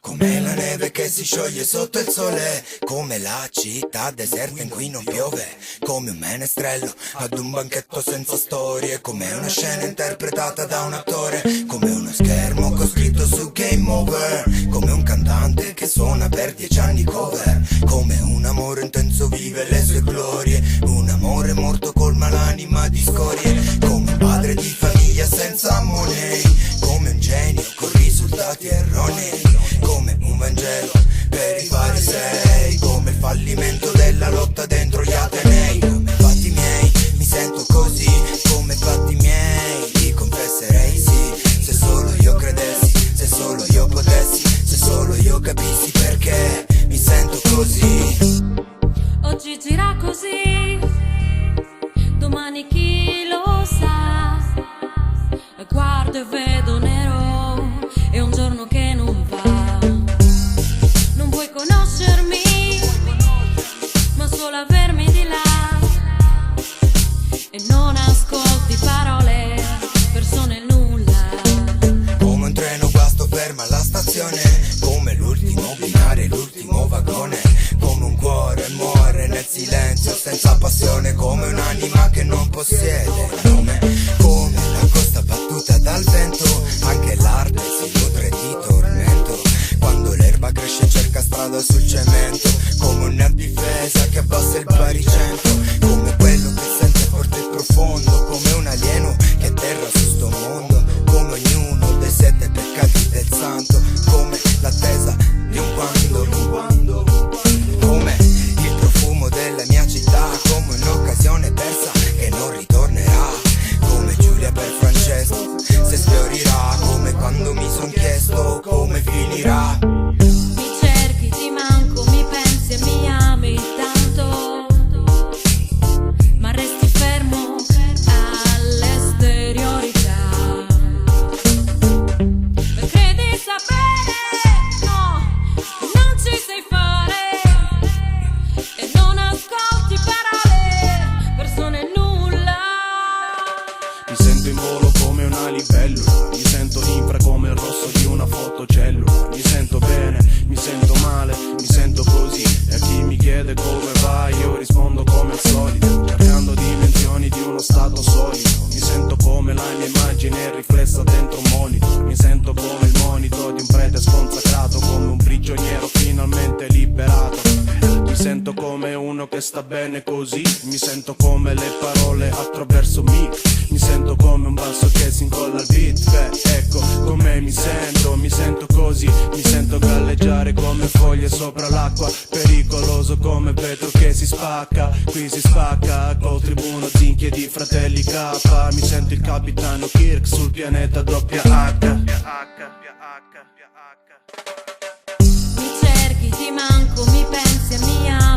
come la neve che si scioglie sotto il sole, come la città deserta in cui non piove, come un menestrello ad un banchetto senza storie, come una scena interpretata da un attore, come uno schermo con scritto su Game Over, come un cantante che suona per 10 anni cover, come un amore intenso vive le sue glorie, un amore morto colma l'anima di scorie, come un padre di famiglia senza money, come un genio con risultati erronei, come un Vangelo per i farisei, come il fallimento della lotta dentro gli atenei, come fatti miei, mi sento così, come fatti miei, li confesserei sì, se solo io credessi, se solo io potessi, se solo io capissi perché mi sento così. Oggi gira così, domani chi lo sa, guardo e vedo nero, è un giorno che non va. Non puoi conoscermi, ma solo avermi di là, e non ascolti parole, persone, nulla. Come un treno guasto ferma alla stazione, come l'ultimo binario, l'ultimo vagone, come un cuore muore nel silenzio senza passione, come un'anima che non possiede nome, come la costa battuta dal vento, anche l'arte si nutre di tormento, quando l'erba cresce e cerca strada sul cemento, come una difesa che abbassa il baricentro, come quello che sente forte e profondo, come un alieno che atterra su sto mondo, come ognuno dei 7 peccati del santo, come l'attesa di un quando, come il profumo della mia città, come un'occasione persa che non ritornerà, come Giulia per Francesco se sfiorirà, come quando mi son chiesto come finirà. Mi cerchi, ti manco, mi pensi e mi ami tanto, ma resti fermo all'esteriorità. Credi sapere, no, non ci sai fare, e non ascolti parole, persone, nulla. Mi sento in volo come una libellula, mi sento infra come il rosso di una fotocellula, mi sento bene, mi sento male, mi sento così, e a chi mi chiede come va io rispondo come al solito, cercando dimensioni di uno stato solido, mi sento come la mia immagine riflessa dentro un monitor, mi sento come il monito di un prete sconsacrato, come un prigioniero finalmente liberato, mi sento come uno che sta bene così, mi sento come le parole attraverso mi sento come un basso che si incolla al beat, beh, ecco come mi sento così, mi sento galleggiare come foglie sopra l'acqua, pericoloso come vetro che si spacca, qui si spacca col tribuno zinchie di fratelli K, mi sento il capitano Kirk sul pianeta WH. Mi cerchi, ti manco, mi pensi e mi ami.